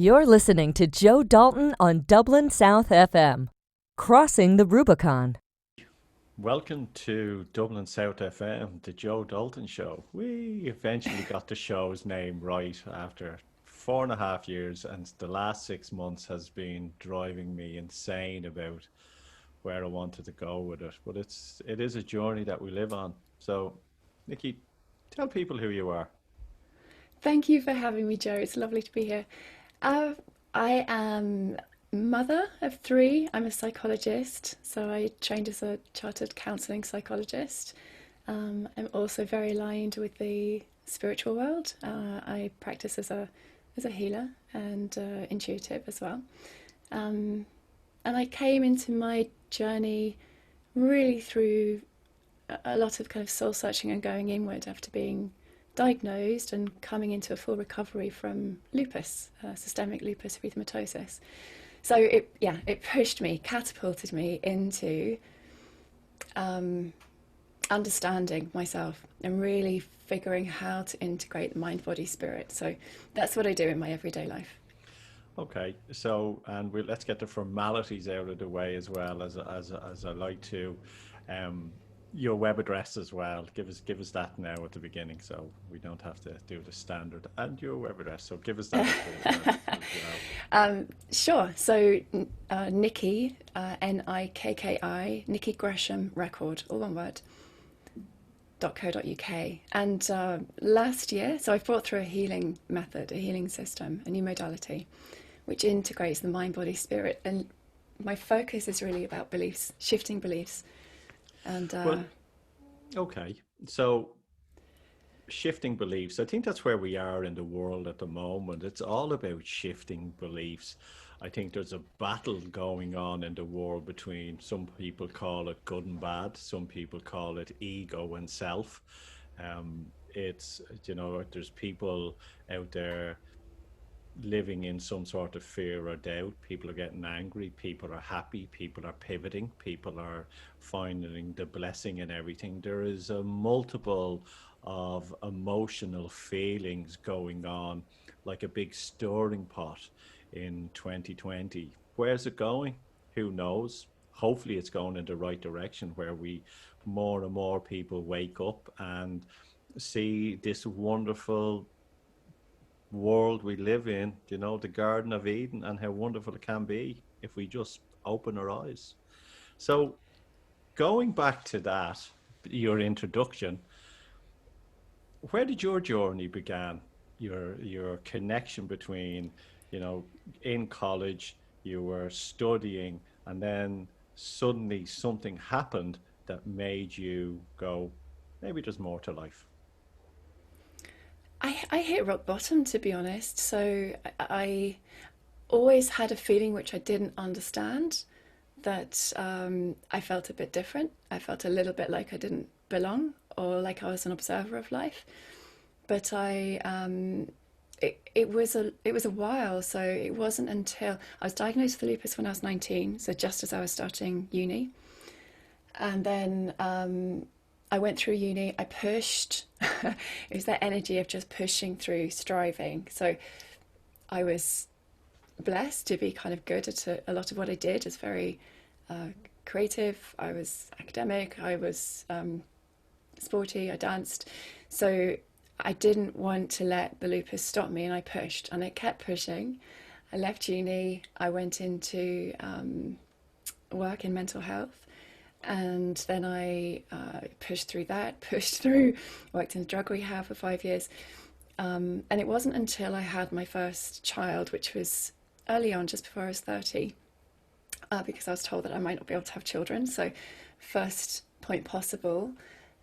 You're listening to Joe Dalton on Dublin South FM. Crossing the Rubicon. Welcome to Dublin South FM, the Joe Dalton Show. We eventually got the show's name right after 4.5 years, and the last 6 months has been driving me insane about where I wanted to go with it. But it is a journey that we live on. So, Nikki, tell people who you are. Thank you for having me, Joe. It's lovely to be here. Uh, I am mother of three. I'm a psychologist, so I trained as a chartered counselling psychologist. I'm also very aligned with the spiritual world. I practice as a healer and intuitive as well. And I came into my journey really through a lot of kind of soul searching and going inward after being diagnosed and coming into a full recovery from lupus, systemic lupus erythematosus. So it pushed me, catapulted me into understanding myself and really figuring how to integrate the mind, body, spirit. So that's what I do in my everyday life. Okay, so let's get the formalities out of the way as well as I like to. Um, your web address as well. Give us that now at the beginning, so we don't have to do the standard. And your web address. So give us that as well. Sure. So Nikki, Nikki, Nikki Gresham-Record, all one word, .co.uk. And last year, so I've brought through a healing method, a healing system, a new modality, which integrates the mind, body, spirit. And my focus is really about beliefs, shifting beliefs. And Well, okay. So shifting beliefs, I think that's where we are in the world at the moment. It's all about shifting beliefs. I think there's a battle going on in the world between, some people call it good and bad, some people call it ego and self. It's, there's people out there living in some sort of fear or doubt. People are getting angry, people are happy, people are pivoting, people are finding the blessing in everything. There is a multiple of emotional feelings going on, like a big stirring pot in 2020. Where's it going? Who knows? Hopefully it's going in the right direction, where we, more and more people, wake up and see this wonderful world we live in, the Garden of Eden, and how wonderful it can be if we just open our eyes. So, going back to that, your introduction, where did your journey began? Your connection between, in college, you were studying, and then suddenly something happened that made you go, maybe there's more to life. I hit rock bottom, to be honest. So I always had a feeling which I didn't understand, that I felt a bit different. I felt a little bit like I didn't belong, or like I was an observer of life. But it was a while. So it wasn't until I was diagnosed with lupus when I was 19, so just as I was starting uni. And then I went through uni, I pushed. It was that energy of just pushing through, striving. So I was blessed to be kind of good at a lot of what I did. It's very creative. I was academic. I was sporty. I danced. So I didn't want to let the lupus stop me, and I pushed, and I kept pushing. I left uni. I went into work in mental health. And then I pushed through that, worked in drug rehab for 5 years. And it wasn't until I had my first child, which was early on, just before I was 30, because I was told that I might not be able to have children. So first point possible.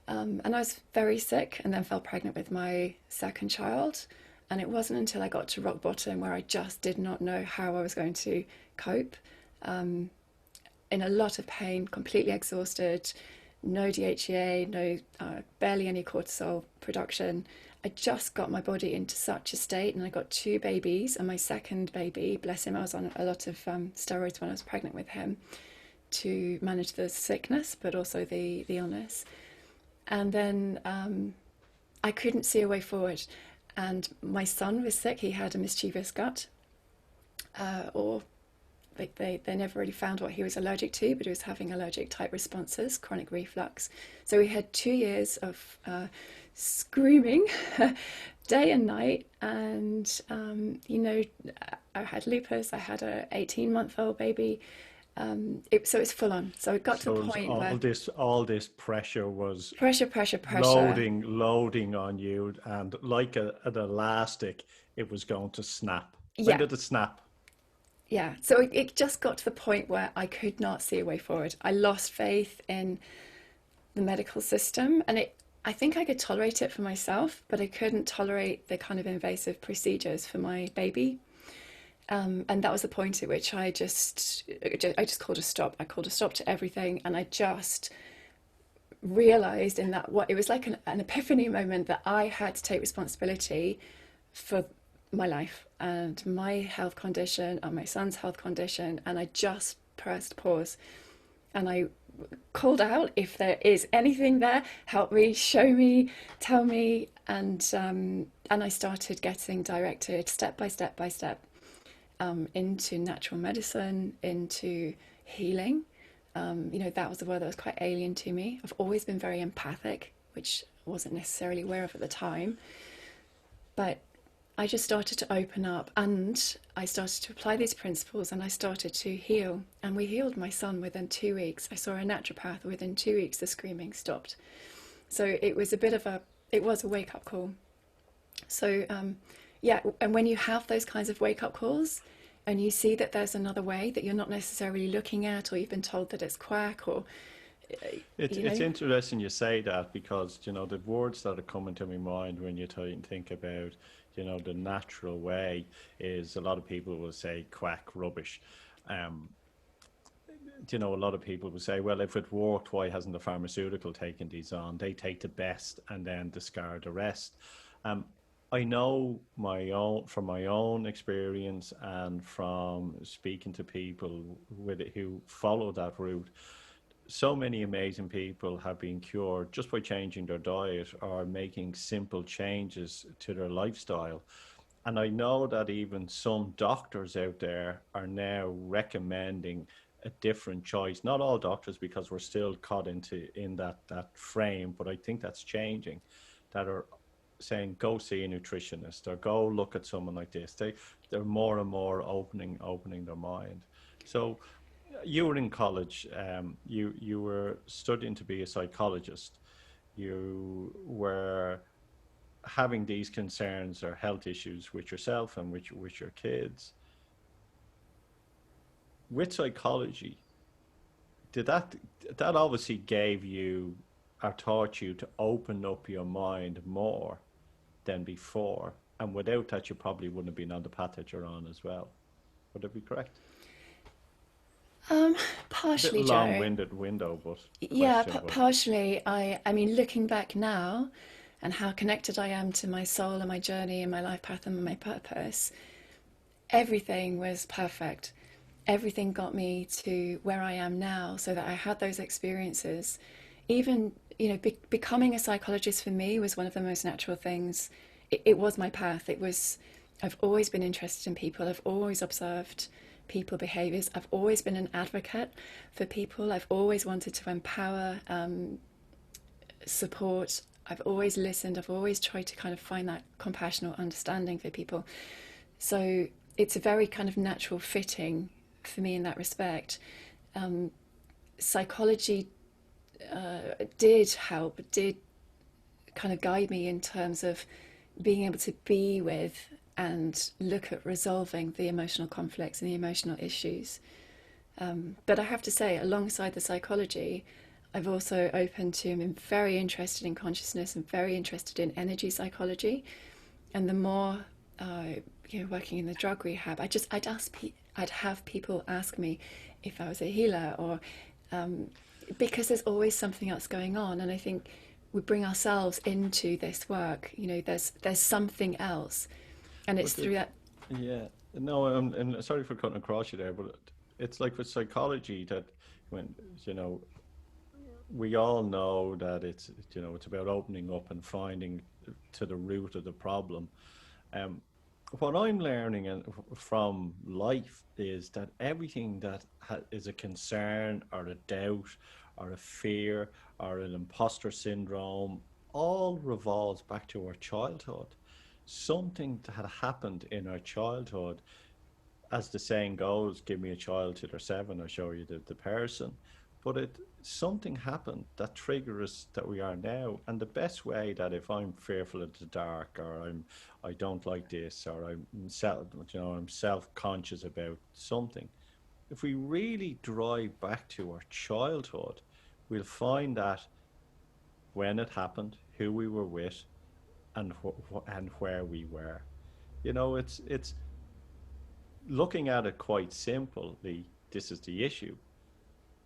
And I was very sick, and then fell pregnant with my second child. And it wasn't until I got to rock bottom, where I just did not know how I was going to cope. In a lot of pain, completely exhausted, no DHEA, no barely any cortisol production. I just got my body into such a state, and I got two babies, and my second baby, bless him, I was on a lot of steroids when I was pregnant with him to manage the sickness, but also the illness. And then I couldn't see a way forward. And my son was sick. He had a mischievous gut. or they never really found what he was allergic to, but he was having allergic type responses, chronic reflux. So we had 2 years of screaming day and night. And, I had lupus, I had a 18-month-old baby. So it's full on. So it got to So the it was point where all this pressure was pressure. loading on you, and like an elastic, it was going to snap. When Yeah, did it snap? yeah. So it just got to the point where I could not see a way forward. I lost faith in the medical system, and I think I could tolerate it for myself, but I couldn't tolerate the kind of invasive procedures for my baby. And that was the point at which I just called a stop. I called a stop to everything, and I just realized in that what it was like an epiphany moment that I had to take responsibility for my life and my health condition and my son's health condition. And I just pressed pause and I called out, if there is anything there, help me, show me, tell me. And I started getting directed step by step into natural medicine, into healing. That was a word that was quite alien to me. I've always been very empathic, which I wasn't necessarily aware of at the time. But I just started to open up and I started to apply these principles and I started to heal. And we healed my son within 2 weeks. I saw a naturopath. Within 2 weeks, the screaming stopped. So it was a wake up call. So, yeah, and when you have those kinds of wake up calls and you see that there's another way that you're not necessarily looking at, or you've been told that it's quack, or, It's interesting you say that, because the words that are coming to my mind when you think about the natural way is, a lot of people will say quack, rubbish. Um, a lot of people will say, well, if it worked, why hasn't the pharmaceutical taken these on? They take the best and then discard the rest. Um, I know from my own experience and from speaking to people who follow that route, so many amazing people have been cured just by changing their diet or making simple changes to their lifestyle. And I know that even some doctors out there are now recommending a different choice. Not all doctors, because we're still caught in that frame, but I think that's changing. That are saying, go see a nutritionist or go look at someone like this. They're more and more opening their mind. So you were in college. You were studying to be a psychologist. You were having these concerns or health issues with yourself and with your kids. With psychology, did that obviously gave you or taught you to open up your mind more than before, and without that you probably wouldn't have been on the path that you're on as well. Would that be correct? Um, A bit partially, Joe. long-winded window, but Yeah, question. But partially. I mean, looking back now and how connected I am to my soul and my journey and my life path and my purpose, everything was perfect. Everything got me to where I am now, so that I had those experiences. Even, becoming a psychologist for me was one of the most natural things. It was my path. I've always been interested in people. I've always observed people behaviors. I've always been an advocate for people. I've always wanted to empower, support. I've always listened. I've always tried to kind of find that compassion or understanding for people. So it's a very kind of natural fitting for me in that respect. Psychology did kind of guide me in terms of being able to be with and look at resolving the emotional conflicts and the emotional issues. But I have to say, alongside the psychology, I've also opened to, I'm very interested in consciousness and very interested in energy psychology. And the more, working in the drug rehab, I'd have people ask me if I was a healer, or because there's always something else going on. And I think we bring ourselves into this work. There's something else, and it's through that. yeah, no, and sorry for cutting across you there, but it's like with psychology that when we all know that it's about opening up and finding to the root of the problem. Um, what I'm learning from life is that everything that is a concern or a doubt or a fear or an imposter syndrome all revolves back to our childhood. Something that had happened in our childhood, as the saying goes, give me a child till they're seven, I'll show you the person. But something happened that triggers that we are now. And the best way that if I'm fearful of the dark or I don't like this or I'm self-conscious about something, if we really drive back to our childhood, we'll find that when it happened, who we were with, and and where we were. It's looking at it quite simply. This is the issue: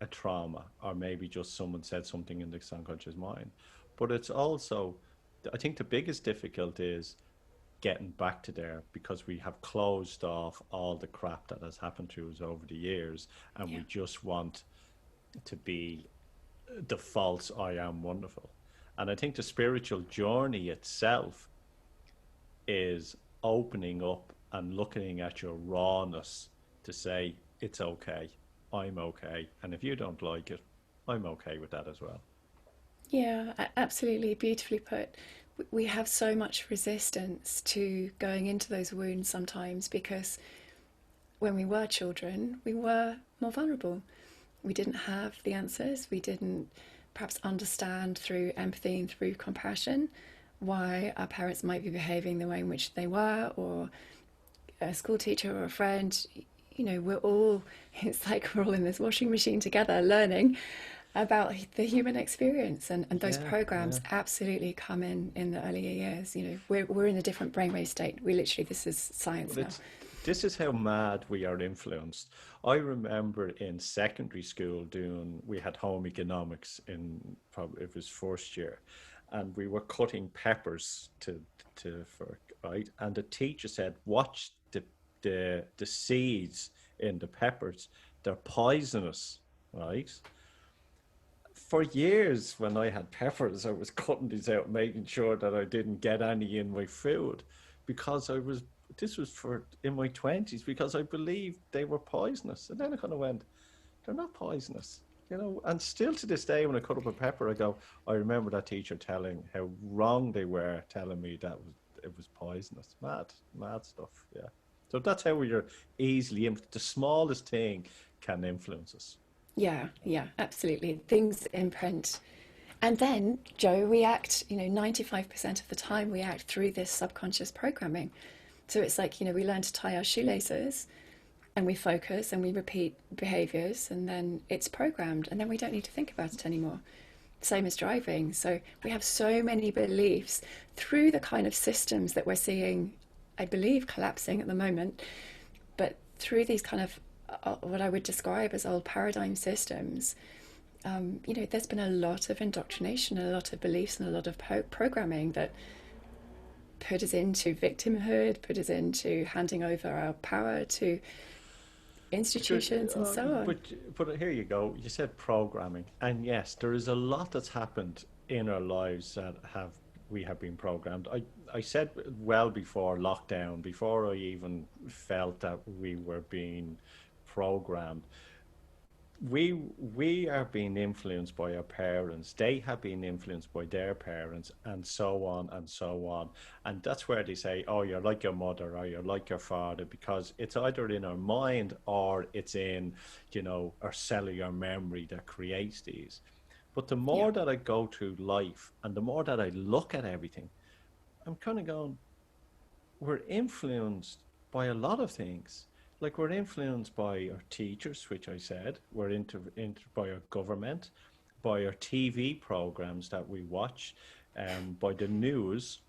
a trauma, or maybe just someone said something in the subconscious mind. But it's also, I think the biggest difficulty is getting back to there because we have closed off all the crap that has happened to us over the years, and Yeah. we just want to be the false I am wonderful. And I think the spiritual journey itself is opening up and looking at your rawness to say, it's okay, I'm okay. And if you don't like it, I'm okay with that as well. Yeah, absolutely beautifully put. We have so much resistance to going into those wounds sometimes because when we were children, we were more vulnerable. We didn't have the answers. We didn't perhaps understand through empathy and through compassion why our parents might be behaving the way in which they were, or a school teacher or a friend. We're all, it's like we're all in this washing machine together learning about the human experience, and those Yeah, programs yeah. absolutely come in the earlier years. We're in a different brainwave state. We literally, this is science But now. this is how mad we are influenced. I remember in secondary school we had home economics in, probably it was first year, and we were cutting peppers for right, and the teacher said, watch the seeds in the peppers, they're poisonous, right? For years when I had peppers, I was cutting these out, making sure that I didn't get any in my food because this was for in my 20s because I believed they were poisonous. And then I kind of went, they're not poisonous, and still to this day, when I cut up a pepper, I remember that teacher telling how wrong they were, telling me that it was poisonous. Mad stuff. Yeah. So that's how we are easily, the smallest thing can influence us. Yeah, yeah, absolutely. Things imprint. And then, Joe, we act, 95% of the time we act through this subconscious programming. So it's like, we learn to tie our shoelaces and we focus and we repeat behaviors, and then it's programmed, and then we don't need to think about it anymore. Same as driving. So we have so many beliefs through the kind of systems that we're seeing, I believe, collapsing at the moment, but through these kind of what I would describe as old paradigm systems. There's been a lot of indoctrination, a lot of beliefs, and a lot of programming that put us into victimhood, put us into handing over our power to institutions and so on. But here you go. You said programming, and yes, there is a lot that's happened in our lives that we have been programmed. I said well before lockdown, before I even felt that we were being programmed. We are being influenced by our parents. They have been influenced by their parents, and so on and so on. And that's where they say, "Oh, you're like your mother, or you're like your father," because it's either in our mind or it's in, our cellular memory that creates these. But the Yeah, more that I go through life, and the more that I look at everything, I'm kind of going, we're influenced by a lot of things. Like we're influenced by our teachers, which I said, we're into by our government, by our TV programs that we watch, by the news.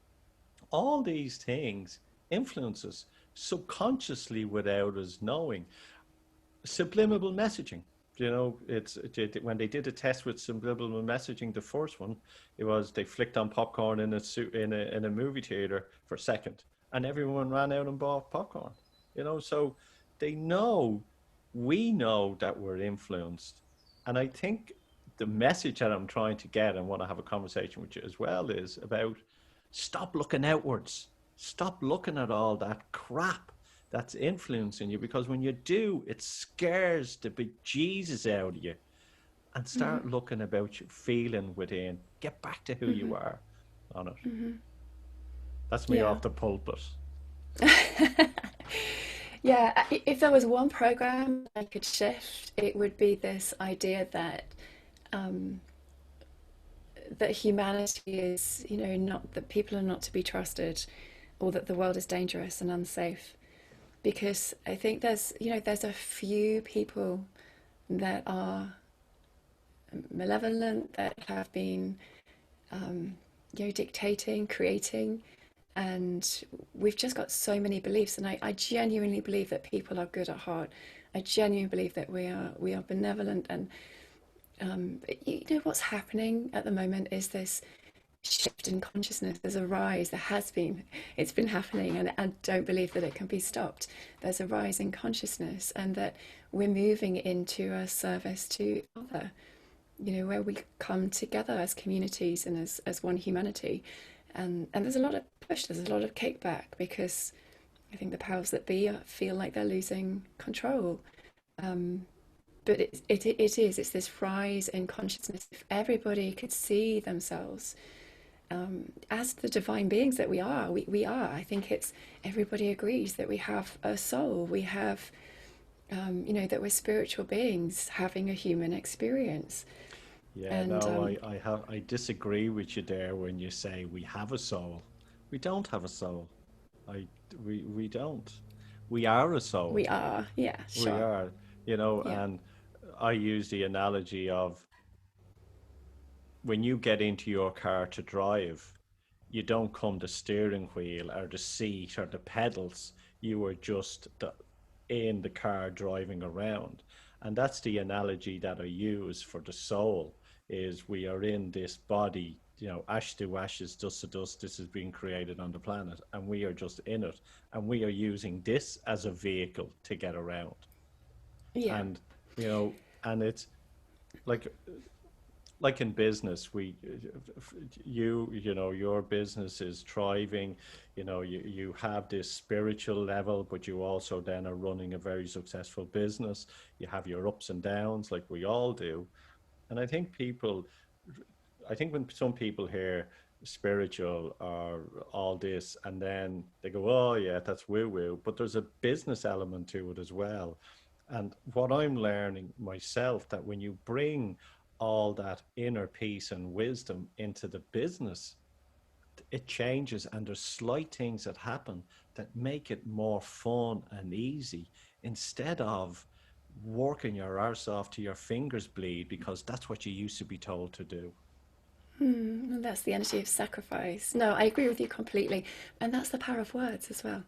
All these things influence us subconsciously without us knowing. Subliminal messaging. When they did a test with subliminal messaging, the first one, it was they flicked on popcorn in a movie theater for a second, and everyone ran out and bought popcorn. So they know, we know that we're influenced, and I think the message that I'm trying to get and want to have a conversation with you as well is about stop looking outwards, Stop looking at all that crap that's influencing you, because when you do, it scares the bejesus out of you, and start looking about you, feeling within. Get back to who you are on it. That's me Yeah. off the pulpit. Yeah, if there was one program I could shift, it would be this idea that um, that humanity is, not that people are not to be trusted, or that the world is dangerous and unsafe. Because I think there's a few people that are malevolent, that have been, dictating, creating, and we've just got so many beliefs. And I genuinely believe that people are good at heart. I genuinely believe that we are benevolent, and what's happening at the moment is this shift in consciousness. There's a rise. It's been happening, and I don't believe that it can be stopped. There's a rise in consciousness, and that we're moving into a service to other, where we come together as communities and as one humanity. And there's a lot of push, there's a lot of kickback, because I think the powers that be feel like they're losing control. But it's this rise in consciousness. If everybody could see themselves as the divine beings that we are, we are. I think everybody agrees that we have a soul. We have, that we're spiritual beings having a human experience. Yeah, And no, I disagree with you there when you say we have a soul. We don't have a soul. I we don't. We are a soul. we are, yeah, We sure, are, yeah, and I use the analogy of when you get into your car to drive, you don't come the steering wheel or the seat or the pedals. You are just in the car driving around. And that's the analogy that I use for the soul, is we are in this body, ash to ashes, dust to dust. This is being created on the planet, and we are just in it. And we are using this as a vehicle to get around. yeah, And, you know, and it's like, in business, your business is thriving. You have this spiritual level, but you also then are running a very successful business. You have your ups and downs, like we all do. And I think when some people hear spiritual or all this, and then they go, oh yeah, that's woo woo, but there's a business element to it as well. And what I'm learning myself, that when you bring all that inner peace and wisdom into the business, it changes, and there's slight things that happen that make it more fun and easy, instead of working your arse off to your fingers bleed, because that's what you used to be told to do. and that's the energy of sacrifice. No, I agree with you completely, and that's the power of words as well.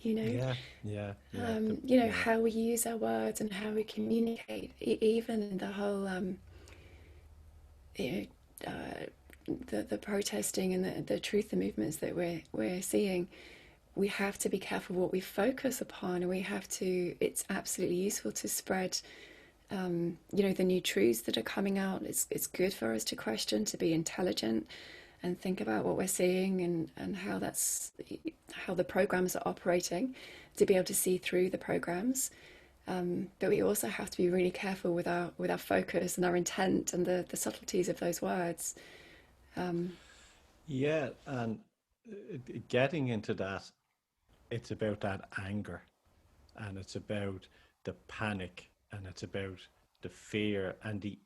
You know, Yeah, yeah, yeah, yeah, how we use our words and how we communicate, even in the whole, you know, the protesting and the truth, the movements that we're seeing. We have to be careful what we focus upon, and we have to. It's absolutely useful to spread, the new truths that are coming out. It's good for us to question, to be intelligent, and think about what we're seeing, and how the programs are operating, to be able to see through the programs. But we also have to be really careful with our focus and our intent and the subtleties of those words. Um, yeah. And getting into that, it's about that anger, and it's about the panic, and it's about the fear, and the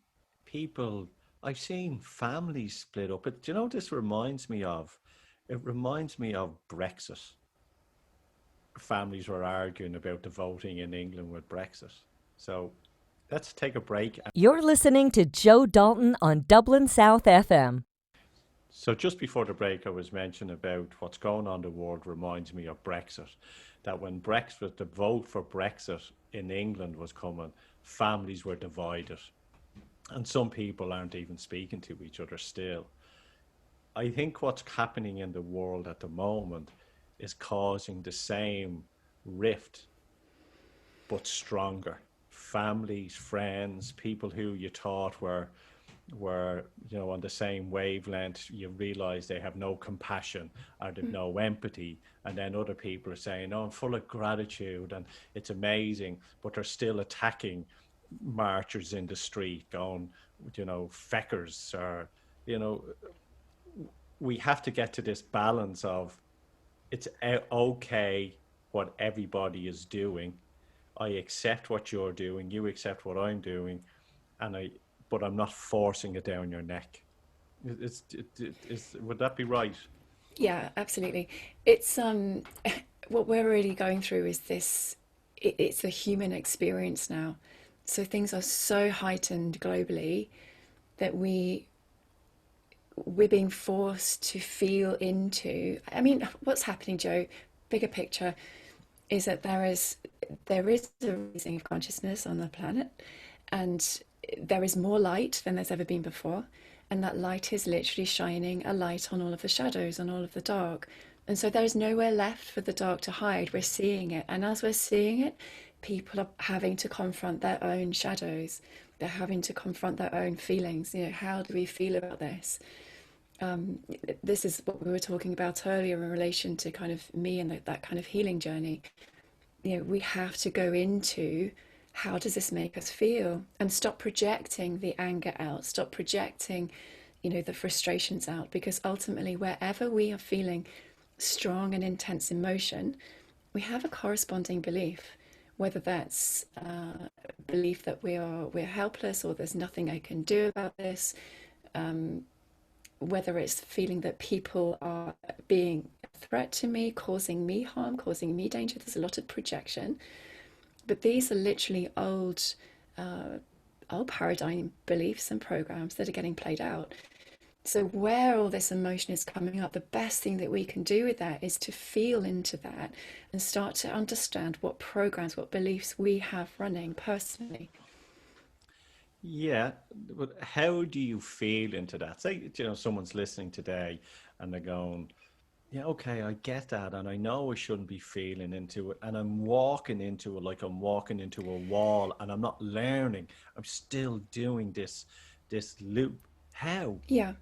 people. I've seen families split up. But do you know what this reminds me of? It reminds me of Brexit. Families were arguing about the voting in England with Brexit. So let's take a break. You're listening to Joe Dalton on Dublin South FM. So just before the break, I was mentioning about what's going on in the world reminds me of Brexit. That when Brexit, the vote for Brexit in England was coming, families were divided. And some people aren't even speaking to each other still. I think what's happening in the world at the moment is causing the same rift, but stronger. Families, friends, people who you thought were where, on the same wavelength, you realize they have no compassion or they've no empathy. And then other people are saying, oh, I'm full of gratitude and it's amazing, but they're still attacking marchers in the street, going, feckers, or, you know, we have to get to this balance of it's okay what everybody is doing. I accept what you're doing, you accept what I'm doing, and but I'm not forcing it down your neck. Would that be right? Yeah, absolutely. It's what we're really going through is this, it's a human experience now. So things are so heightened globally that we're being forced to feel into. I mean, what's happening, Joe, bigger picture, is that there is a raising of consciousness on the planet, and there is more light than there's ever been before. And that light is literally shining a light on all of the shadows, on all of the dark. And so there's nowhere left for the dark to hide. We're seeing it. And as we're seeing it, people are having to confront their own shadows. They're having to confront their own feelings. How do we feel about this? This is what we were talking about earlier in relation to kind of me and that kind of healing journey. We have to go into, how does this make us feel, and stop projecting the anger out, stop projecting the frustrations out, because ultimately wherever we are feeling strong and intense emotion, we have a corresponding belief, whether that's belief that we're helpless, or there's nothing I can do about this, whether it's feeling that people are being a threat to me, causing me harm, causing me danger. There's a lot of projection. But these are literally old paradigm beliefs and programs that are getting played out. So where all this emotion is coming up, the best thing that we can do with that is to feel into that and start to understand what programs, what beliefs we have running personally. Yeah, but how do you feel into that? Say, someone's listening today and they're going, yeah, okay, I get that, and I know I shouldn't be feeling into it, and I'm walking into it like I'm walking into a wall, and I'm not learning. I'm still doing this loop. How? Yeah.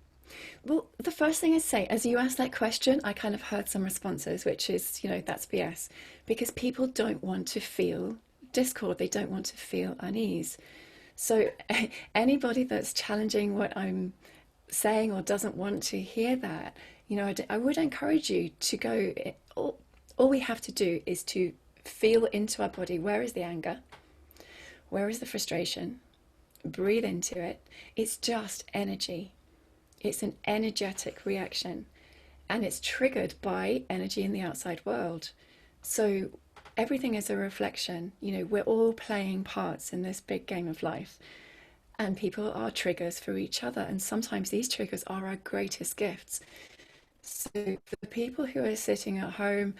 Well, the first thing I say, as you asked that question, I kind of heard some responses, which is, that's BS, because people don't want to feel discord. They don't want to feel unease. So anybody that's challenging what I'm saying or doesn't want to hear that, I would encourage you to go. All we have to do is to feel into our body. Where is the anger? Where is the frustration? Breathe into it. It's just energy. It's an energetic reaction, and it's triggered by energy in the outside world. So everything is a reflection. We're all playing parts in this big game of life, and people are triggers for each other. And sometimes these triggers are our greatest gifts. So for the people who are sitting at home,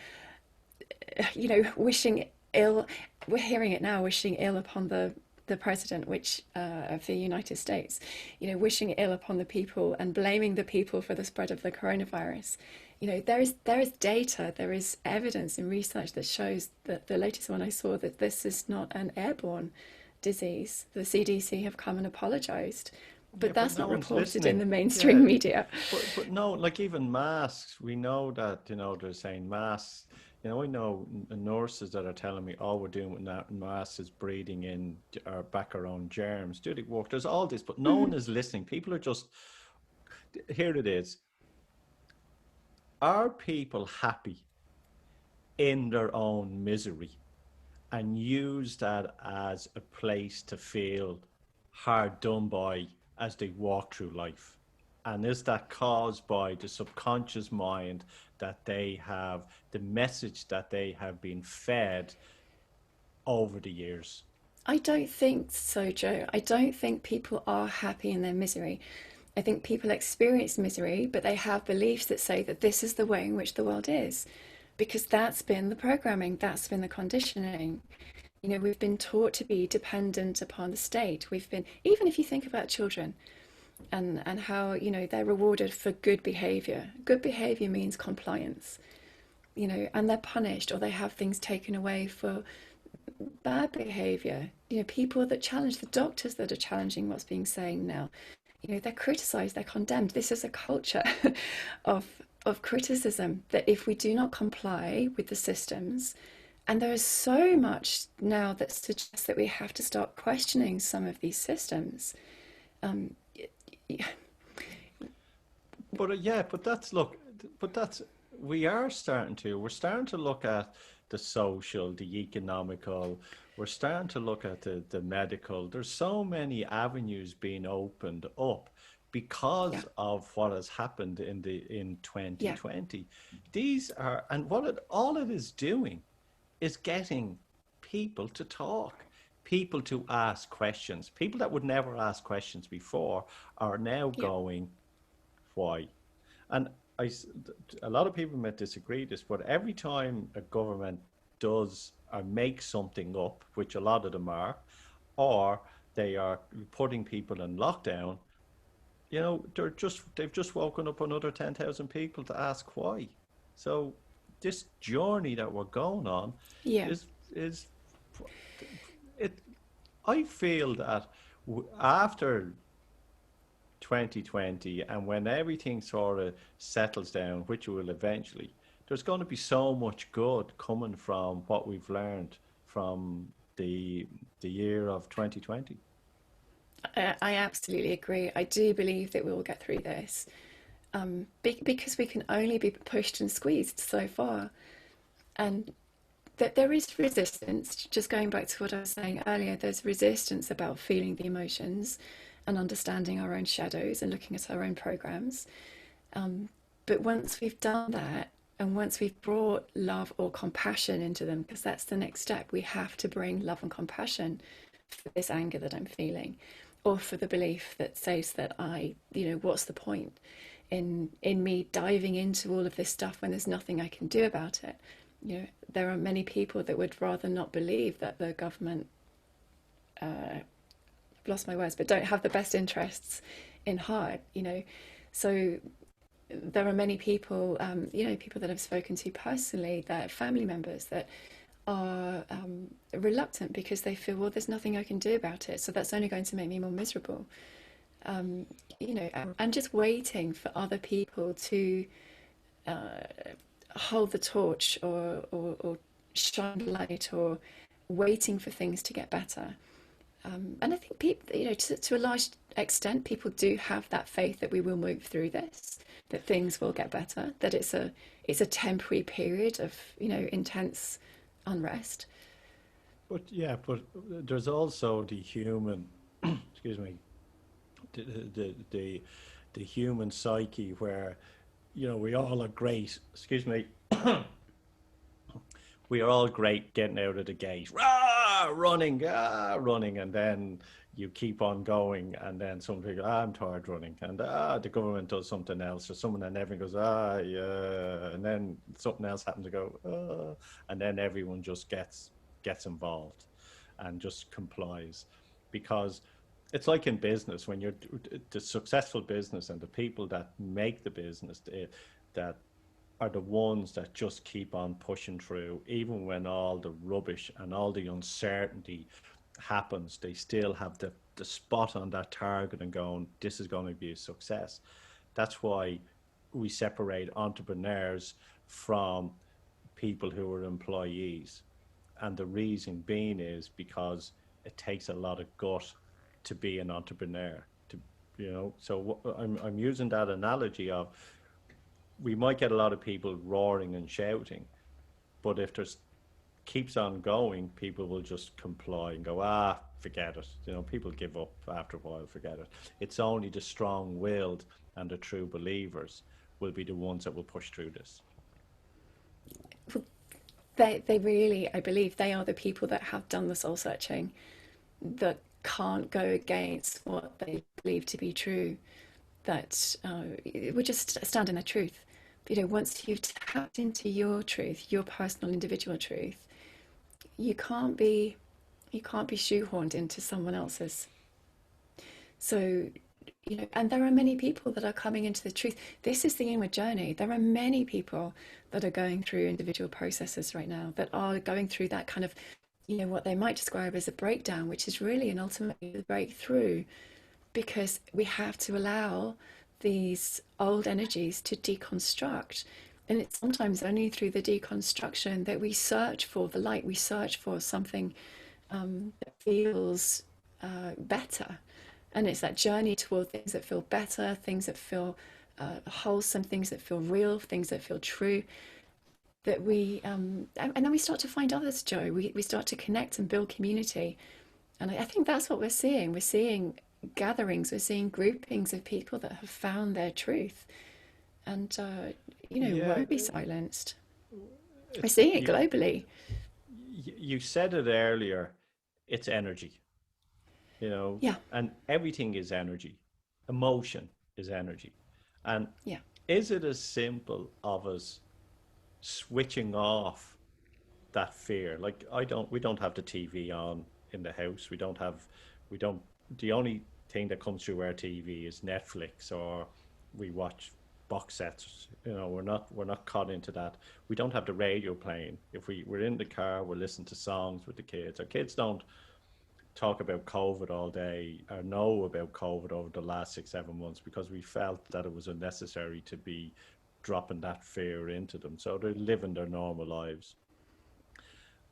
wishing ill, we're hearing it now, wishing ill upon the president, which of the United States, wishing ill upon the people and blaming the people for the spread of the coronavirus. There is data, there is evidence and research that shows that the latest one I saw, that this is not an airborne disease. The CDC have come and apologized. But that's not reported in the mainstream media. But no, like even masks, we know that, they're saying masks. I know nurses that are telling me all we're doing with masks is breathing in back our own germs. Do they work? There's all this, but no one is listening. People are just, here it is. Are people happy in their own misery and use that as a place to feel hard done by as they walk through life? And is that caused by the subconscious mind that they have, the message that they have been fed over the years? I don't think so, Joe. I don't think people are happy in their misery. I think people experience misery, but they have beliefs that say that this is the way in which the world is, because that's been the programming, that's been the conditioning. We've been taught to be dependent upon the state. Even if you think about children, and how they're rewarded for good behavior. Good behavior means compliance, and they're punished or they have things taken away for bad behavior. People that challenge, the doctors that are challenging what's being saying now, they're criticized, they're condemned. This is a culture of criticism, that if we do not comply with the systems, and there is so much now that suggests that we have to start questioning some of these systems. Um, But that's look, but that's we're starting to look at the social, the economical, we're starting to look at the medical. There's so many avenues being opened up yeah, because of what has happened in yeah, 2020. These are, and all it is doing is getting people to talk, people to ask questions. People that would never ask questions before are now yeah, going, why? And a lot of people may disagree this, but every time a government does or makes something up, which a lot of them are, or they are putting people in lockdown, they've just woken up another 10,000 people to ask why. So this journey that we're going on yeah. is it. I feel that after 2020 and when everything sort of settles down, which it will eventually, there's going to be so much good coming from what we've learned from the year of 2020. I absolutely agree. I do believe that we will get through this, because we can only be pushed and squeezed so far. And that there is resistance, just going back to what I was saying earlier, there's resistance about feeling the emotions and understanding our own shadows and looking at our own programs. Um, but once we've done that, and once we've brought love or compassion into them, because that's the next step, we have to bring love and compassion for this anger that I'm feeling, or for the belief that says that what's the point in me diving into all of this stuff when there's nothing I can do about it? There are many people that would rather not believe that the government, I've lost my words, but don't have the best interests in heart. So there are many people, people that I've spoken to personally, that family members that are reluctant because they feel, well, there's nothing I can do about it, so that's only going to make me more miserable. And just waiting for other people to uh, hold the torch, or shine light, or waiting for things to get better. And I think people, to a large extent, people do have that faith that we will move through this, that things will get better, that it's a temporary period of intense unrest. But yeah, but there's also the human, excuse me, the the human psyche where we all are great. Excuse me. We are all great getting out of the gate, rah, running, running, and then you keep on going, and then some people, I'm tired running, and the government does something else, or someone, and everyone goes, yeah, and then something else happens to go, and then everyone just gets involved and just complies, because it's like in business when you're the successful business and the people that make the business that are the ones that just keep on pushing through, even when all the rubbish and all the uncertainty happens. They still have the spot on that target and going, this is going to be a success. That's why we separate entrepreneurs from people who are employees. And the reason being is because it takes a lot of gut to be an entrepreneur. So I'm using that analogy of, we might get a lot of people roaring and shouting, but if there's keeps on going, people will just comply and go, forget it. People give up after a while, forget it. It's only the strong-willed and the true believers will be the ones that will push through this. They really, I believe, they are the people that have done the soul searching, that can't go against what they believe to be true, that would just stand in their truth. Once you've tapped into your truth, your personal individual truth, you can't be shoehorned into someone else's. So, and there are many people that are coming into the truth. This is the inward journey. There are many people that are going through individual processes right now, that are going through that kind of, what they might describe as a breakdown, which is really and ultimately the breakthrough, because we have to allow these old energies to deconstruct. And it's sometimes only through the deconstruction that we search for the light, we search for something that feels better. And it's that journey toward things that feel better, things that feel wholesome, things that feel real, things that feel true. That we, and then we start to find others, Joe. We start to connect and build community. And I think that's what we're seeing. We're seeing gatherings, we're seeing groupings of people that have found their truth and, Yeah, won't be silenced. We're seeing it you, globally. you said it earlier, it's energy, Yeah, and everything is energy. Emotion is energy. And yeah. is it as simple of us switching off that fear? Like we don't have the TV on in the house. We don't, the only thing that comes through our TV is Netflix, or we watch box sets. We're not caught into that. We don't have the radio playing. If we're in the car, we're listening to songs with the kids. Our kids don't talk about COVID all day or know about COVID over the last 6 7 months, because we felt that it was unnecessary to be dropping that fear into them. So they're living their normal lives.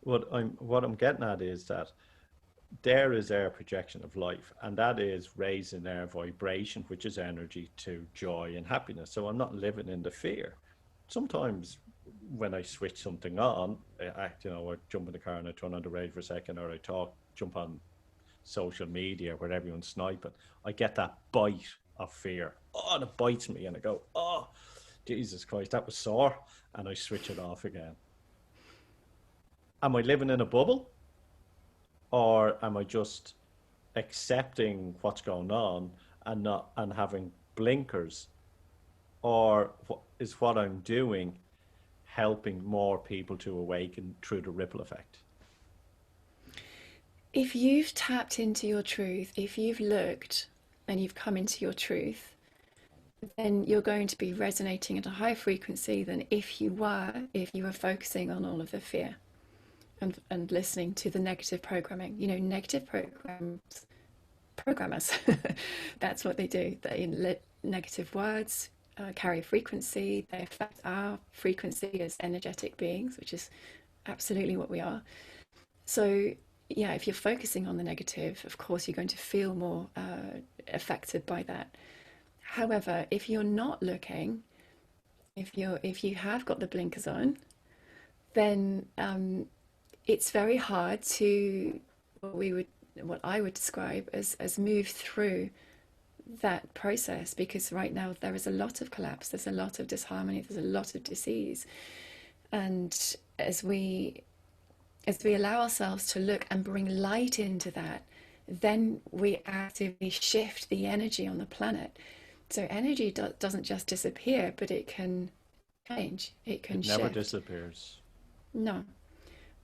What I'm getting at is that there is our projection of life, and that is raising our vibration, which is energy, to joy and happiness. So I'm not living in the fear. Sometimes when I switch something on, I jump in the car and I turn on the radio for a second, or jump on social media where everyone's sniping, I get that bite of fear. Oh, and it bites me, and I go, oh, Jesus Christ, that was sore, and I switch it off again. Am I living in a bubble? Or am I just accepting what's going on and having blinkers? Or is what I'm doing helping more people to awaken through the ripple effect? If you've tapped into your truth, if you've looked and you've come into your truth, then you're going to be resonating at a higher frequency than if you were focusing on all of the fear and listening to the negative programming. Negative programmers, that's what they do. Negative words carry a frequency. They affect our frequency as energetic beings, which is absolutely what we are. So yeah, if you're focusing on the negative, of course you're going to feel more affected by that. However, if you're not looking, if you have got the blinkers on, then it's very hard to what I would describe as move through that process, because right now there is a lot of collapse, there's a lot of disharmony, there's a lot of disease. And as we allow ourselves to look and bring light into that, then we actively shift the energy on the planet. So energy doesn't just disappear, but it can change, it can shift. It never disappears. No.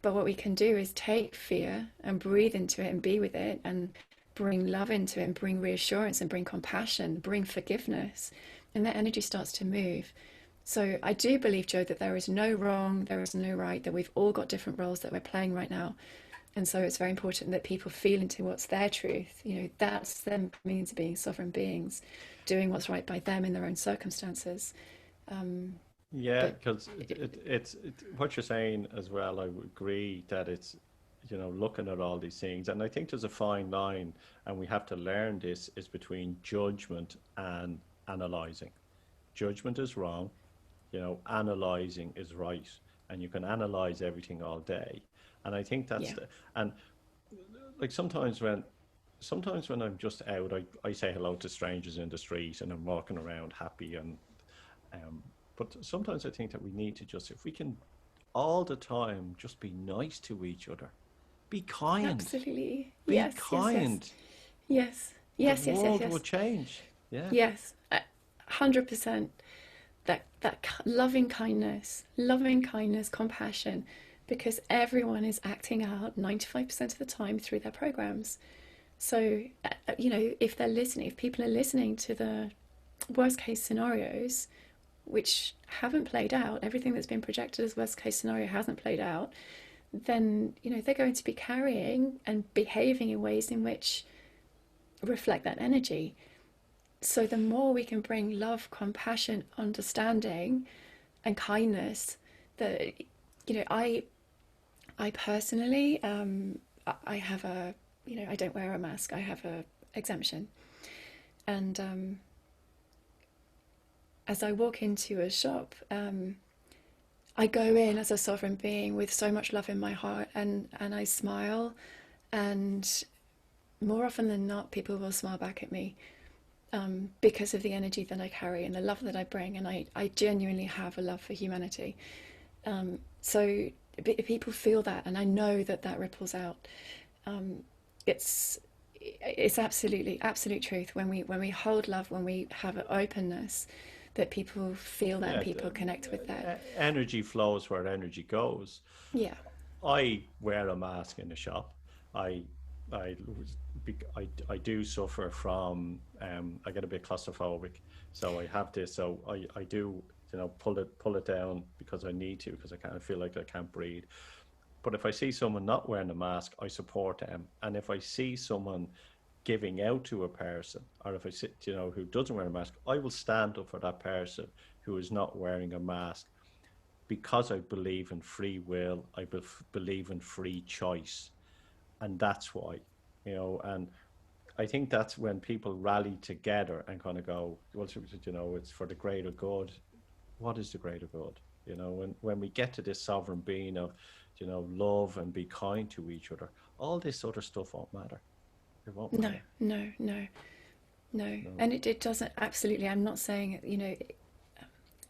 But what we can do is take fear and breathe into it and be with it and bring love into it and bring reassurance and bring compassion, bring forgiveness, and that energy starts to move. So I do believe, Joe, that there is no wrong, there is no right, that we've all got different roles that we're playing right now. And so it's very important that people feel into what's their truth. That's them coming into being sovereign beings, doing what's right by them in their own circumstances. Yeah, because it's what you're saying as well. I would agree that it's, looking at all these things. And I think there's a fine line, and we have to learn this, is between judgment and analyzing. Judgment is wrong, analyzing is right. And you can analyze everything all day. And I think that's and like sometimes when I'm just out, I say hello to strangers in the street and I'm walking around happy, and but sometimes I think that we need to just, if we can all the time, just be nice to each other. Be kind. Absolutely. Be Yes, kind. yes. The world will change. Yeah. Yes, 100%. That loving kindness, compassion, because everyone is acting out 95% of the time through their programs. So, if they're listening, if people are listening to the worst case scenarios, which haven't played out, everything that's been projected as worst case scenario hasn't played out, then they're going to be carrying and behaving in ways in which reflect that energy. So the more we can bring love, compassion, understanding, and kindness, that, I personally, I have a, I don't wear a mask. I have a exemption, and as I walk into a shop, I go in as a sovereign being with so much love in my heart, and I smile, and more often than not, people will smile back at me, because of the energy that I carry and the love that I bring, and I genuinely have a love for humanity. So people feel that, and I know that that ripples out. It's absolutely absolute truth when we hold love, when we have an openness, that people feel that, and people connect with that. Energy flows where energy goes. Yeah. I wear a mask in the shop. I I I do suffer from I get a bit claustrophobic, so I have this. So I do, pull it down because I need to, because I kind of feel like I can't breathe. But if I see someone not wearing a mask, I support them. And if I see someone giving out to a person, or if I see, who doesn't wear a mask, I will stand up for that person who is not wearing a mask, because I believe in free will. I believe in free choice, and that's why, and I think that's when people rally together and kind of go, well, it's for the greater good. What is the greater good? When we get to this sovereign being of, love and be kind to each other, all this other stuff won't matter. It won't No, matter. no. And it doesn't, absolutely. I'm not saying,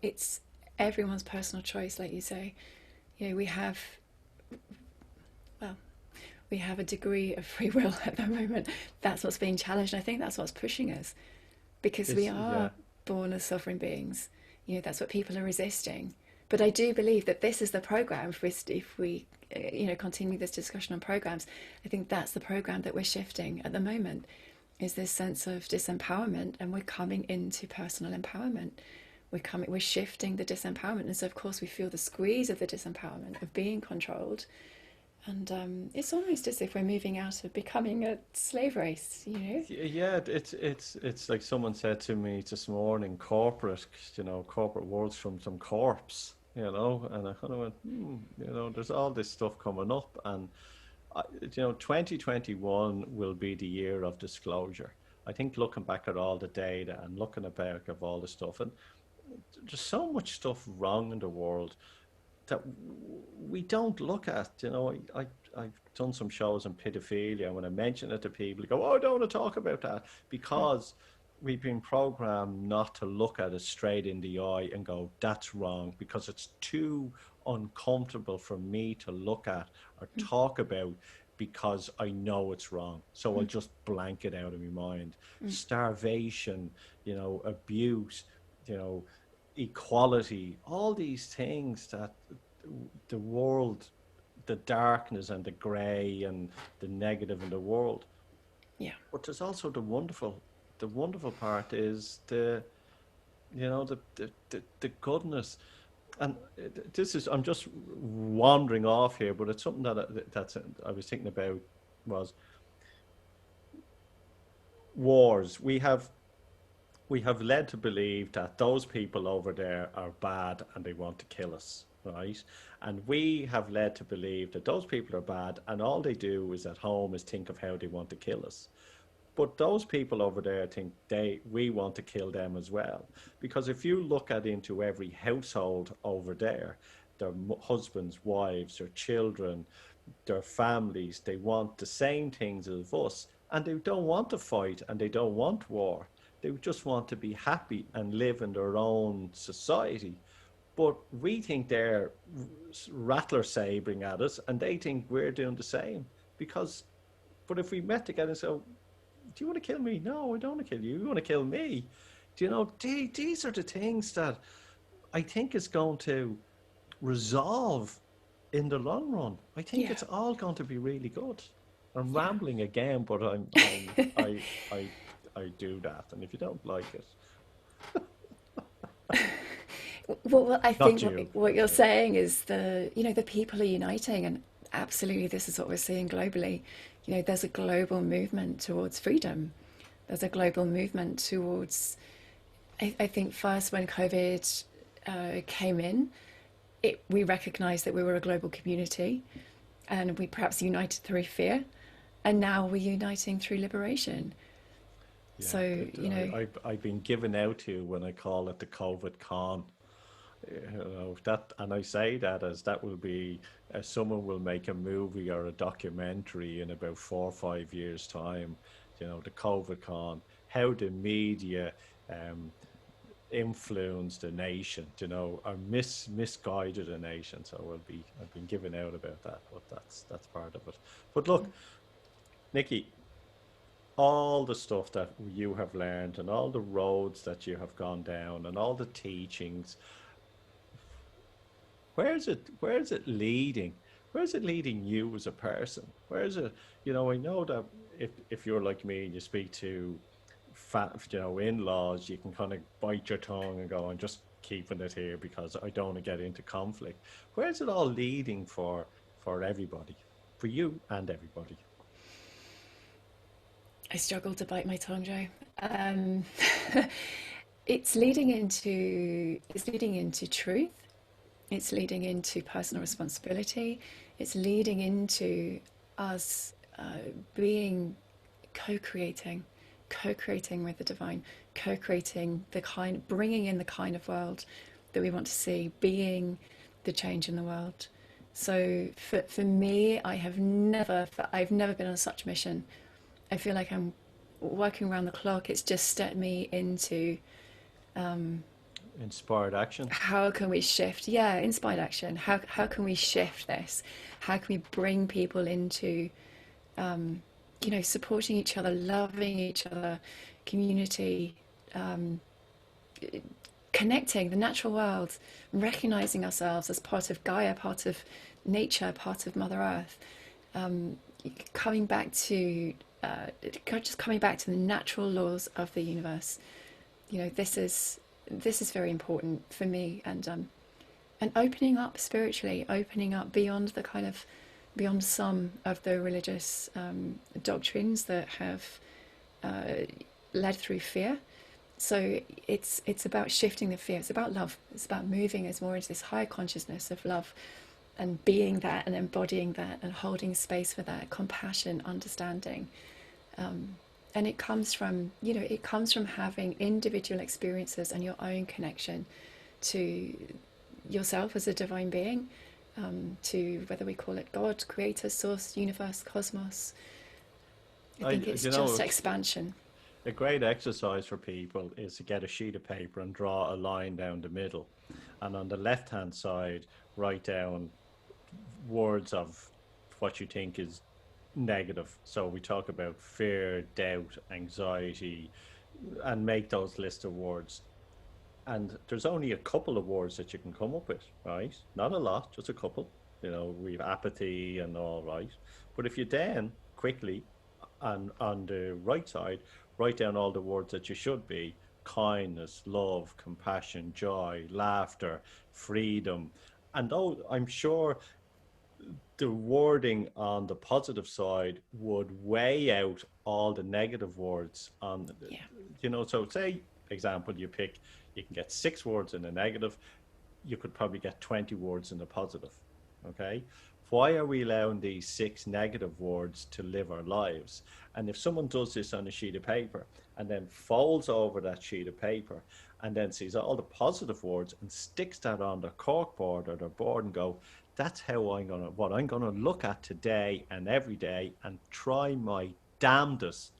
it's everyone's personal choice, like you say. We have, well, we have a degree of free will at the moment. That's what's being challenged. I think that's what's pushing us, because we are born as sovereign beings. That's what people are resisting. But I do believe that this is the program. If we continue this discussion on programs, I think that's the program that we're shifting at the moment, is this sense of disempowerment, and we're coming into personal empowerment. We're shifting the disempowerment, and so of course we feel the squeeze of the disempowerment of being controlled, and it's almost as if we're moving out of becoming a slave race. Yeah, it's like someone said to me this morning, corporate world's from some corpse, and I kind of went, there's all this stuff coming up, and 2021 will be the year of disclosure. I think, looking back at all the data and looking back at all the stuff, and there's so much stuff wrong in the world that we don't look at. I've done some shows on pedophilia, and when I mention it to people, they go, "Oh, I don't want to talk about that," because we've been programmed not to look at it straight in the eye and go, "That's wrong," because it's too uncomfortable for me to look at or talk about, because I know it's wrong. So I'll just blank it out of my mind. Starvation, abuse, equality, all these things that the world, the darkness and the grey and the negative in the world. Yeah. But there's also the wonderful part is the goodness. And I'm just wandering off here, but it's something that I was thinking about, was wars. We have led to believe that those people over there are bad and they want to kill us, right? And we have led to believe that those people are bad, and all they do is at home is think of how they want to kill us. But those people over there think we want to kill them as well. Because if you look into every household over there, their husbands, wives, their children, their families, they want the same things as us. And they don't want to fight, and they don't want war. They just want to be happy and live in their own society. But we think they're rattler sabering at us, and they think we're doing the same. But if we met together and said, "Do you want to kill me?" "No, I don't want to kill you. You want to kill me." These are the things that I think is going to resolve in the long run. I think it's all going to be really good. I'm rambling again, but I do that, and if you don't like it, Well, I not think you. what you're saying is the people are uniting, and absolutely this is what we're seeing globally. There's a global movement towards freedom, as a global movement towards, I think first when COVID came in, we recognized that we were a global community and we perhaps united through fear, and now we're uniting through liberation. Yeah, So, I've been given out to when I call it the COVID con. That, and I say that as that will be, someone will make a movie or a documentary in about 4 or 5 years' time. The COVID con, how the media um, influence the nation, or misguided a nation. So I've been given out about that, but that's part of it. But look, Nikki, all the stuff that you have learned and all the roads that you have gone down and all the teachings, where's it leading? Where's it leading you as a person? Where's it, I know that if you're like me and you speak to in-laws, you can kind of bite your tongue and go, I'm just keeping it here because I don't want to get into conflict. Where's it all leading for everybody, for you and everybody? I struggle to bite my tongue, Joe. Um, it's leading into truth. It's leading into personal responsibility. It's leading into us being co-creating, co-creating with the divine, co-creating bringing in the kind of world that we want to see, being the change in the world. So for me, I've never been on such a mission. I feel like I'm working around the clock. It's just stepped me into Inspired action. how can we shift? Yeah, inspired action. How can we shift this? How can we bring people into supporting each other, loving each other, community, connecting the natural world, recognizing ourselves as part of Gaia, part of nature, part of Mother Earth, um, coming back to just coming back to the natural laws of the universe. This is very important for me, and opening up spiritually, opening up beyond some of the religious doctrines that have led through fear. So it's about shifting the fear. It's about love. It's about moving us more into this higher consciousness of love and being that and embodying that and holding space for that compassion, understanding. And it comes from having individual experiences and your own connection to yourself as a divine being, to whether we call it God, creator, source, universe, cosmos. I think it's just expansion. A great exercise for people is to get a sheet of paper and draw a line down the middle. And on the left-hand side, write down words of what you think is negative. So we talk about fear, doubt, anxiety, and make those lists of words. And there's only a couple of words that you can come up with, right? Not a lot, just a couple. We've apathy and all, right? But if you then quickly, and on the right side, write down all the words that you should be: kindness, love, compassion, joy, laughter, freedom. And though I'm sure the wording on the positive side would weigh out all the negative words on, so say, example, you can get 6 words in the negative, you could probably get 20 words in the positive. Okay, why are we allowing these 6 negative words to live our lives? And if someone does this on a sheet of paper and then folds over that sheet of paper and then sees all the positive words and sticks that on their corkboard or their board and go, that's what I'm gonna look at today and every day and try my damnedest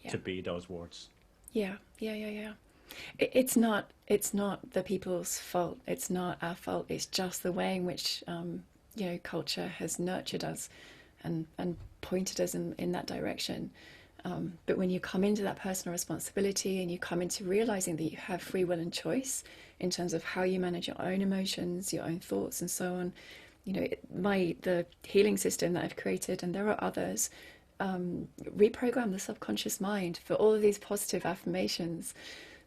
to be those words. Yeah. It's not the people's fault. It's not our fault. It's just the way in which culture has nurtured us and pointed us in that direction. But when you come into that personal responsibility and you come into realizing that you have free will and choice in terms of how you manage your own emotions, your own thoughts, and so on, the healing system that I've created, and there are others, reprogram the subconscious mind for all of these positive affirmations.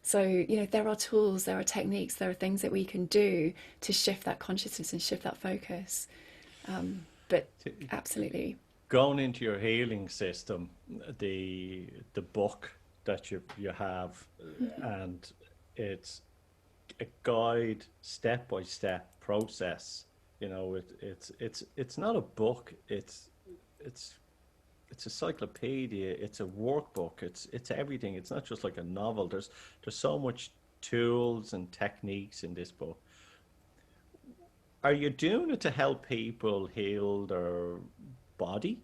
So, there are tools, there are techniques, there are things that we can do to shift that consciousness and shift that focus. But absolutely. Going into your healing system, the book that you have, and it's a guide, step by step process. You know, it's not a book. It's it's a encyclopedia. It's a workbook. It's everything. It's not just like a novel. There's so much tools and techniques in this book. Are you doing it to help people heal their body?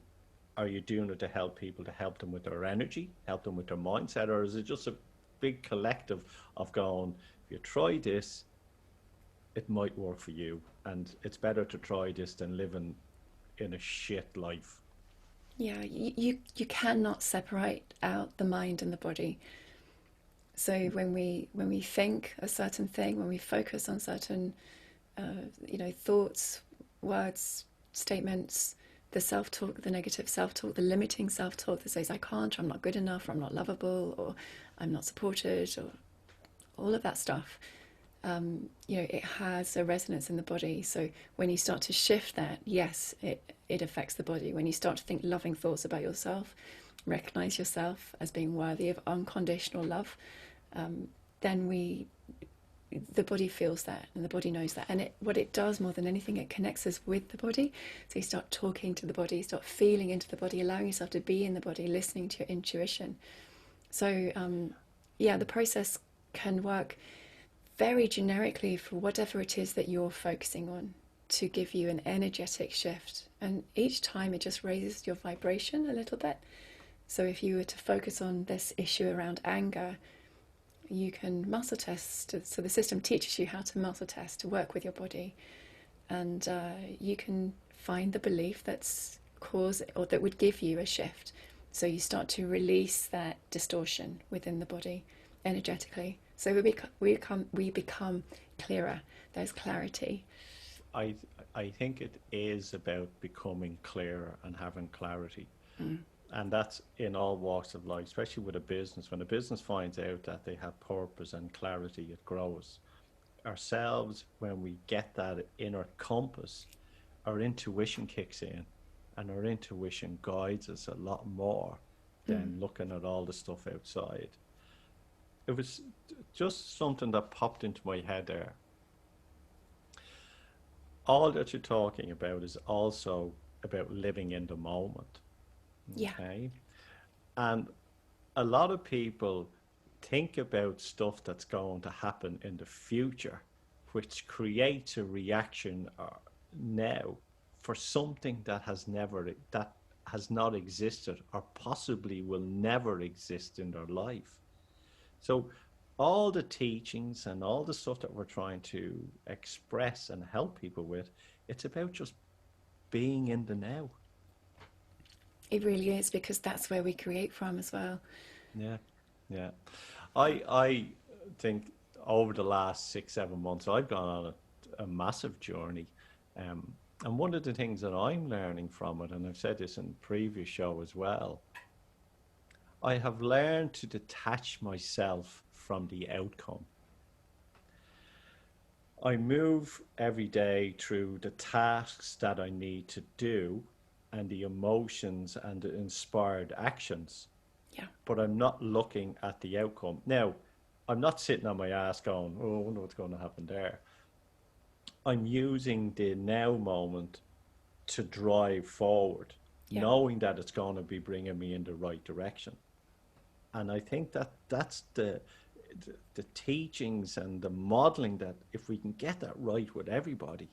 Are you doing it to help people, to help them with their energy, help them with their mindset, or is it just a big collective of going, if you try this, it might work for you, and it's better to try this than living in a shit life? Yeah, you cannot separate out the mind and the body. So when we think a certain thing, when we focus on certain thoughts, words, statements, the self-talk, the negative self-talk, the limiting self-talk that says I can't, or I'm not good enough, or I'm not lovable, or I'm not supported, or all of that stuff, it has a resonance in the body. So when you start to shift that, yes, it affects the body. When you start to think loving thoughts about yourself, recognize yourself as being worthy of unconditional love, then the body feels that, and the body knows that. And what it does more than anything, it connects us with the body. So you start talking to the body, you start feeling into the body, allowing yourself to be in the body, listening to your intuition. So the process can work very generically for whatever it is that you're focusing on, to give you an energetic shift. And each time it just raises your vibration a little bit. So if you were to focus on this issue around anger, you can muscle test. So the system teaches you how to muscle test, to work with your body. And you can find the belief that's cause, or that would give you a shift. So you start to release that distortion within the body energetically. So we become clearer. There's clarity. I think it is about becoming clearer and having clarity. And that's in all walks of life, especially with a business. When a business finds out that they have purpose and clarity, it grows. Ourselves, when we get that inner compass, our intuition kicks in, and our intuition guides us a lot more than looking at all the stuff outside. It was just something that popped into my head there. All that you're talking about is also about living in the moment. Yeah. Okay. And a lot of people think about stuff that's going to happen in the future, which creates a reaction now for something that has not existed, or possibly will never exist in their life. So all the teachings and all the stuff that we're trying to express and help people with, it's about just being in the now. It really is, because that's where we create from as well. Yeah, yeah. I think over the last 6-7 months, I've gone on a massive journey. And one of the things that I'm learning from it, and I've said this in the previous show as well, I have learned to detach myself from the outcome. I move every day through the tasks that I need to do and the emotions and the inspired actions. Yeah. But I'm not looking at the outcome. Now, I'm not sitting on my ass going, oh, I wonder what's going to happen there. I'm using the now moment to drive forward, knowing that it's going to be bringing me in the right direction. And I think that that's the teachings and the modeling, that if we can get that right with everybody,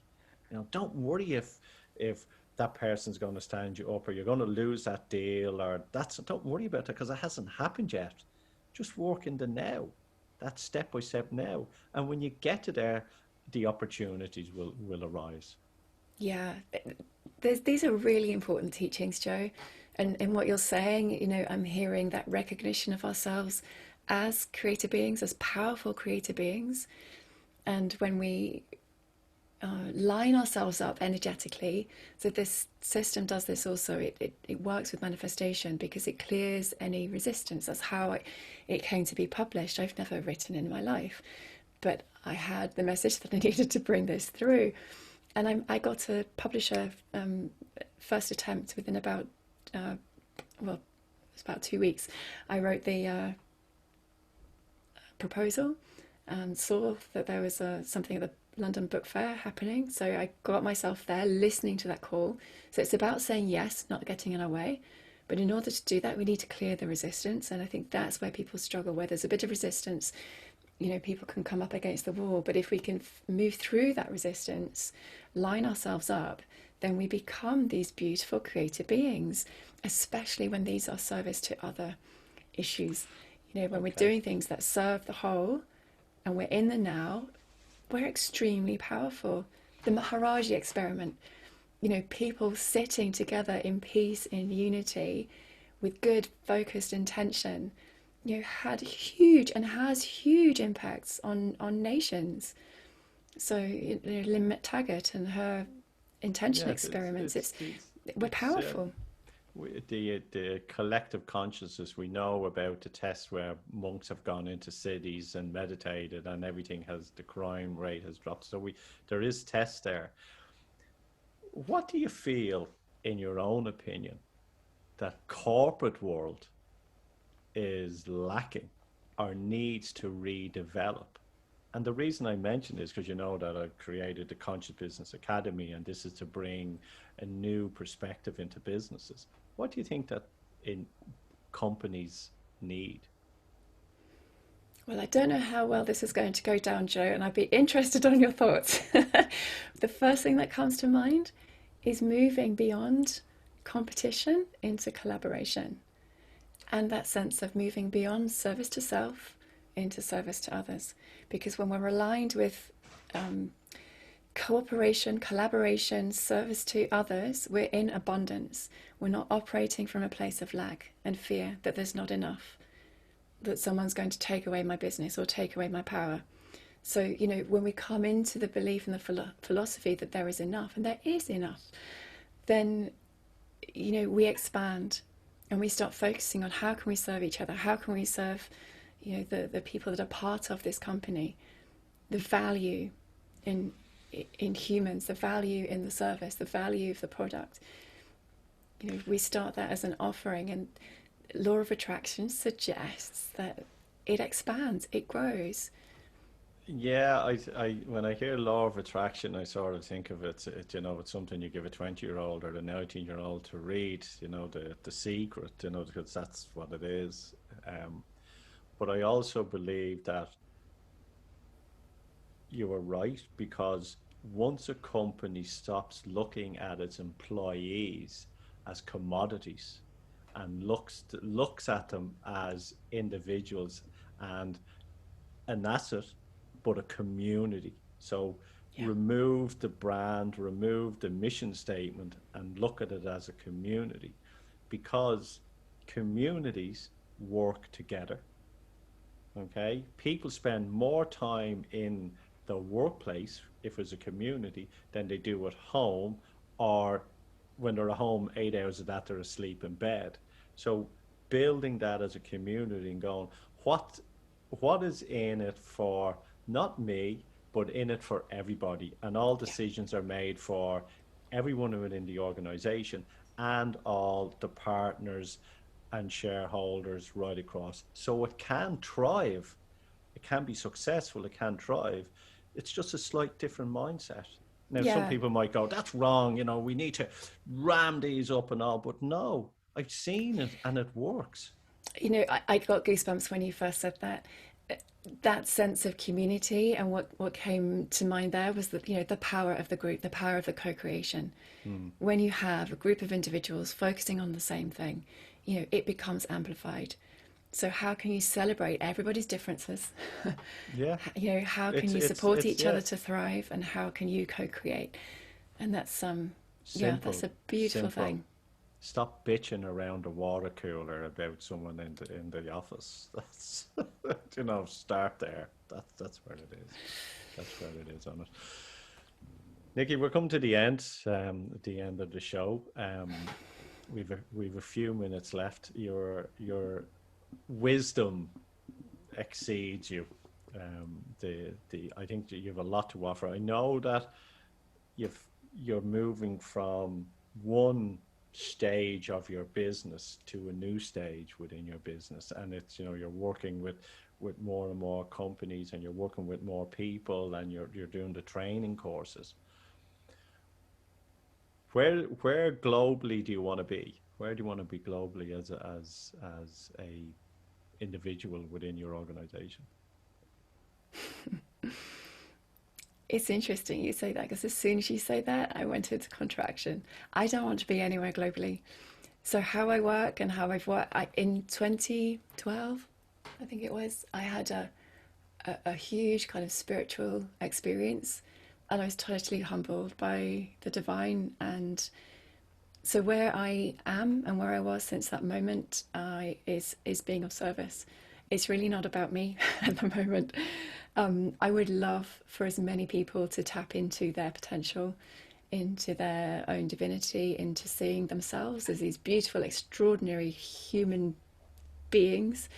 don't worry if that person's going to stand you up, or you're going to lose that deal, or don't worry about that, because it hasn't happened yet. Just work in the now, that step by step now. And when you get to there, the opportunities will arise. Yeah, these are really important teachings, Joe. And in what you're saying, I'm hearing that recognition of ourselves as creator beings, as powerful creator beings. And when we line ourselves up energetically, so this system does this also, it works with manifestation, because it clears any resistance. That's how it came to be published. I've never written in my life, but I had the message that I needed to bring this through. And I got to publish a first attempt within about, it was about 2 weeks. I wrote the proposal and saw that there was something at the London Book Fair happening. So I got myself there listening to that call. So it's about saying yes, not getting in our way. But in order to do that, we need to clear the resistance. And I think that's where people struggle, where there's a bit of resistance. People can come up against the wall. But if we can move through that resistance, line ourselves up, then we become these beautiful creative beings, especially when these are service to other issues. When we're doing things that serve the whole and we're in the now, we're extremely powerful. The Maharaji experiment, people sitting together in peace, in unity, with good focused intention, had huge and has huge impacts on nations. So Lynn Taggart and her intention experiments, we're powerful. The collective consciousness, we know about the tests where monks have gone into cities and meditated and everything the crime rate has dropped. So there is tests there. What do you feel, in your own opinion, that corporate world is lacking or needs to redevelop? And the reason I mention this, because that I created the Conscious Business Academy, and this is to bring a new perspective into businesses. What do you think that companies need? Well, I don't know how well this is going to go down, Joe, and I'd be interested on your thoughts. The first thing that comes to mind is moving beyond competition into collaboration, and that sense of moving beyond service to self into service to others. Because when we're aligned with cooperation, collaboration, service to others, we're in abundance. We're not operating from a place of lack and fear that there's not enough, that someone's going to take away my business or take away my power. So, when we come into the belief and the philosophy that there is enough, and there is enough, then, we expand and we start focusing on how can we serve each other? How can we serve, the people that are part of this company? The value in humans, the value in the service, the value of the product. We start that as an offering, and law of attraction suggests that it expands, it grows. Yeah, I when I hear law of attraction, I sort of think of it, it's something you give a 20-year-old or a 19-year-old to read, the secret, because that's what it is. But I also believe that you are right, because once a company stops looking at its employees as commodities and looks at them as individuals and an asset, but a community. So remove the brand, remove the mission statement, and look at it as a community, because communities work together. Okay, people spend more time in the workplace, if it's a community, than they do at home, or when they're at home 8 hours of that they're asleep in bed. So building that as a community and going, what is in it for not me, but in it for everybody, and all decisions are made for everyone within the organization and all the partners and shareholders right across. So it can thrive, it can be successful, it can thrive. It's just a slight different mindset. Now, some people might go, that's wrong, we need to ram these up and all, but no, I've seen it and it works. I got goosebumps when you first said that. That sense of community, and what came to mind there was that, the power of the group, the power of the co-creation. When you have a group of individuals focusing on the same thing, it becomes amplified. So how can you celebrate everybody's differences? How can you support each other to thrive, and how can you co-create? And that's that's a beautiful thing. Stop bitching around the water cooler about someone in the office. That's start there. That's where it is. That's where it is on it. Nikki, we're coming to the end of the show. We've a few minutes left. Your wisdom exceeds you. I think that you have a lot to offer. I know that you're moving from one stage of your business to a new stage within your business, and it's you're working with with more and more companies, and you're working with more people, and you're doing the training courses. Where globally do you want to be? Where do you want to be globally as a individual within your organization? It's interesting you say that, because as soon as you say that, I went into contraction. I don't want to be anywhere globally. So how I work and how I've worked, in 2012, I think it was, I had a huge kind of spiritual experience, and I was totally humbled by the divine. And so where I am and where I was since that moment is being of service. It's really not about me at the moment. I would love for as many people to tap into their potential, into their own divinity, into seeing themselves as these beautiful, extraordinary human beings.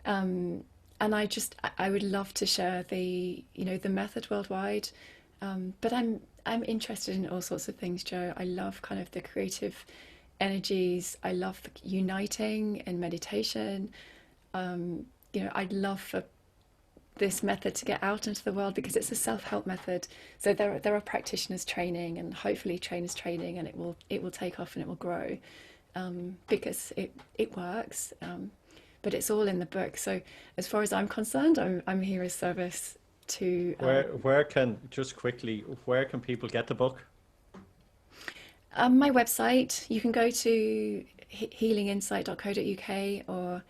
And I would love to share the method worldwide. But I'm interested in all sorts of things, Joe. I love kind of the creative energies. I love the uniting and meditation. I'd love for this method to get out into the world, because it's a self-help method. So there are practitioners training, and hopefully trainers training, and it will take off and it will grow, because it works. But it's all in the book. So as far as I'm concerned, I'm here as service to. Where can people get the book? My website. You can go to healinginsight.co.uk, or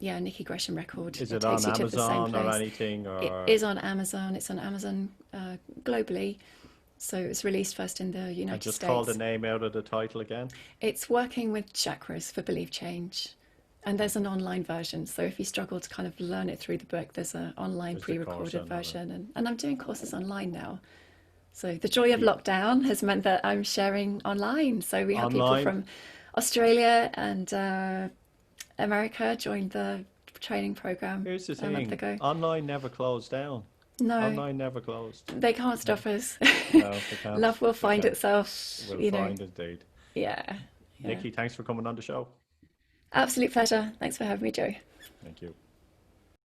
Nikki Gresham-Record. Is it on Amazon or anything? It is on Amazon. It's on Amazon globally. So it was released first in the United States. Just call the name out of the title again. It's Working with Chakras for Belief Change. And there's an online version. So if you struggle to kind of learn it through the book, there's an online pre-recorded version. And I'm doing courses online now. So the joy of lockdown has meant that I'm sharing online. So we have people from Australia and America joined the training program. Here's the thing, online never closed down. No. Online never closed. They can't stop us. No, they can't. Love will find itself. Will find indeed. Yeah. Nikki, thanks for coming on the show. Absolute pleasure. Thanks for having me, Joe. Thank you.